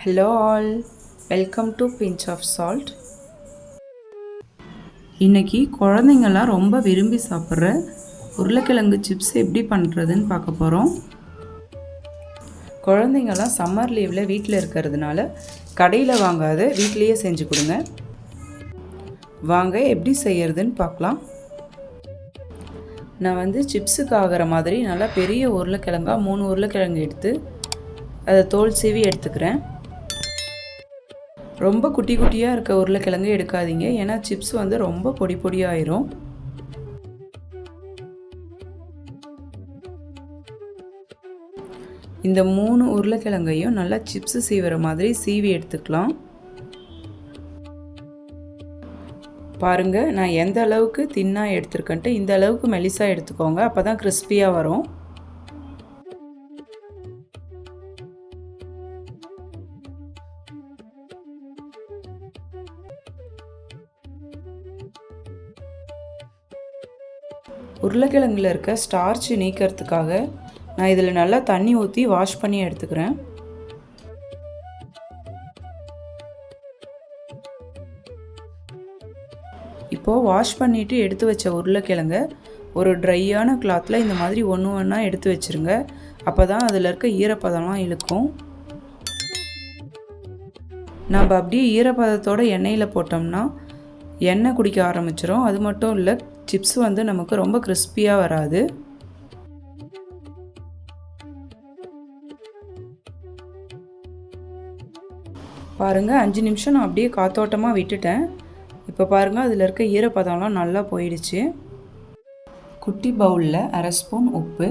Hello all, welcome to Pinch of Salt. இன்னைக்கு குழந்தைங்கலாம் ரொம்ப விரும்பி சாப்பிட்ற உருளைக்கிழங்கு சிப்ஸ் எப்படி பண்ணுறதுன்னு பார்க்க போகிறோம். குழந்தைங்கலாம் சம்மர் லீவில் வீட்டில் இருக்கிறதுனால கடையில் வாங்காத வீட்டிலையே செஞ்சு கொடுங்க. வாங்க எப்படி செய்யறதுன்னு பார்க்கலாம். நான் சிப்ஸுக்கு ஆகிற மாதிரி நல்லா பெரிய உருளைக்கிழங்கா 3 உருளைக்கிழங்கு எடுத்து அதை தோல் சீவி எடுத்துக்கிறேன். ரொம்ப குட்டி குட்டியாக இருக்க உருளைக்கிழங்கு எடுக்காதீங்க, ஏன்னா சிப்ஸ் ரொம்ப பொடி பொடியாயிரும். இந்த 3 உருளைக்கிழங்கையும் நல்லா சிப்ஸ் சீவுற மாதிரி சீவி எடுத்துக்கலாம். பாருங்க, நான் எந்த அளவுக்கு தின்னா எடுத்துருக்கேன்ட்டு இந்த அளவுக்கு மெலிசாக எடுத்துக்கோங்க, அப்போ தான் கிறிஸ்பியாக வரும். உருளைக்கிழங்குல இருக்க ஸ்டார்ச் நீக்கிறதுக்காக நான் இதில் நல்லா தண்ணி ஊற்றி வாஷ் பண்ணி எடுத்துக்கிறேன். இப்போது வாஷ் பண்ணிவிட்டு எடுத்து வச்ச உருளைக்கிழங்க ஒரு ட்ரையான கிளாத்தில் இந்த மாதிரி ஒன்று ஒன்றா எடுத்து வச்சுருங்க. அப்போ தான் அதில் இருக்க ஈரப்பதம்லாம் இழுக்கும். நம்ம அப்படியே ஈரப்பதத்தோடு எண்ணெயில் போட்டோம்னா எண்ணெய் குடிக்க ஆரம்பிச்சிடும். அது மட்டும் இல்லை, சிப்ஸ் நமக்கு ரொம்ப கிறிஸ்பியாக வராது. பாருங்கள், 5 நிமிஷம் நான் அப்படியே காத்தோட்டமாக விட்டுட்டேன். இப்போ பாருங்கள், அதில் இருக்க ஈரப்பதம்லாம் நல்லா போயிடுச்சு. குட்டி பவுலில் 1/2 ஸ்பூன் உப்பு,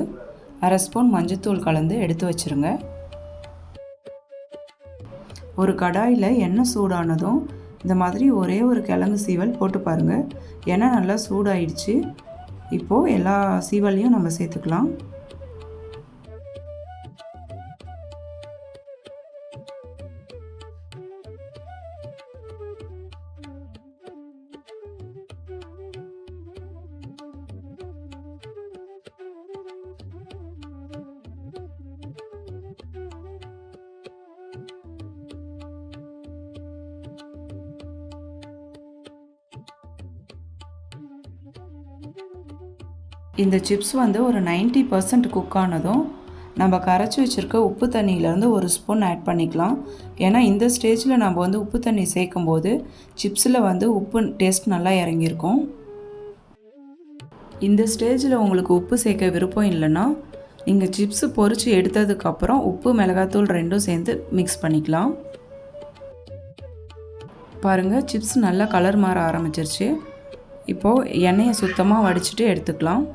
1/2 ஸ்பூன் மஞ்சத்தூள் கலந்து எடுத்து வச்சுருங்க. ஒரு கடாயில் எண்ணெய் சூடானதும் இந்த மாதிரி ஒரே ஒரு கிழங்கு சீவல் போட்டு பாருங்கள். எண்ணெய் நல்லா சூடாயிடுச்சு. இப்போது எல்லா சீவலையும் நம்ம சேர்த்துக்கலாம். இந்த சிப்ஸ் ஒரு 90% குக் ஆனதும் நம்ம கரைச்சி வச்சுருக்க உப்பு தண்ணியிலேருந்து ஒரு ஸ்பூன் ஆட் பண்ணிக்கலாம். ஏன்னா இந்த ஸ்டேஜில் நம்ம உப்பு தண்ணி சேர்க்கும்போது சிப்ஸில் உப்பு டேஸ்ட் நல்லா இறங்கியிருக்கும். இந்த ஸ்டேஜில் உங்களுக்கு உப்பு சேர்க்க விருப்பம் இல்லைன்னா நீங்கள் சிப்ஸு பொரித்து எடுத்ததுக்கப்புறம் உப்பு மிளகாத்தூள் ரெண்டும் சேர்ந்து மிக்ஸ் பண்ணிக்கலாம். பாருங்கள், சிப்ஸ் நல்லா கலர் மாற ஆரம்பிச்சிருச்சு. இப்போது எண்ணெயை சுத்தமாக வடிச்சிட்டு எடுத்துக்கலாம்.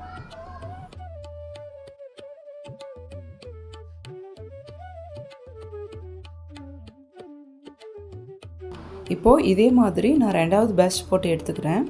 இப்போது இதே மாதிரி நான் 2வது பேட்ச் போட்டு எடுத்துக்கிறேன்.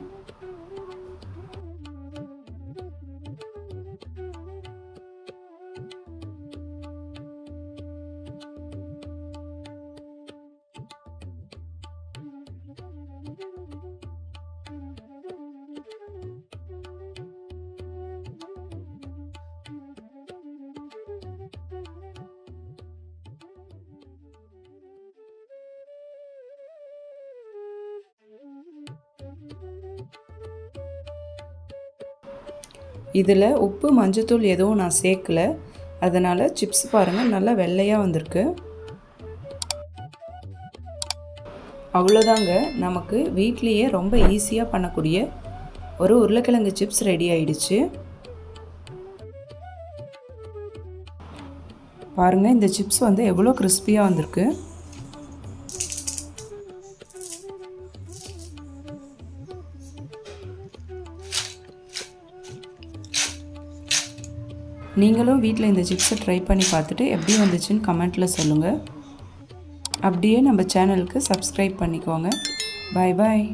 இதில் உப்பு மஞ்சத்தூள் எதுவும் நான் சேர்க்கலை, அதனால் சிப்ஸ் பாருங்கள் நல்லா வெள்ளையாக வந்திருக்கு. அவ்வளோதாங்க, நமக்கு வீட்லேயே ரொம்ப ஈஸியாக பண்ணக்கூடிய ஒரு உருளைக்கிழங்கு சிப்ஸ் ரெடி ஆயிடுச்சு. பாருங்கள், இந்த சிப்ஸ் எவ்வளோ கிறிஸ்பியாக வந்திருக்கு. நீங்களும் வீட்டில் இந்த சிப்ஸை ட்ரை பண்ணி பார்த்துட்டு எப்படி வந்துச்சுன்னு கமெண்ட்டில் சொல்லுங்கள். அப்படியே நம்ம சேனலுக்கு சப்ஸ்கிரைப் பண்ணிக்கோங்க. பாய் பாய்.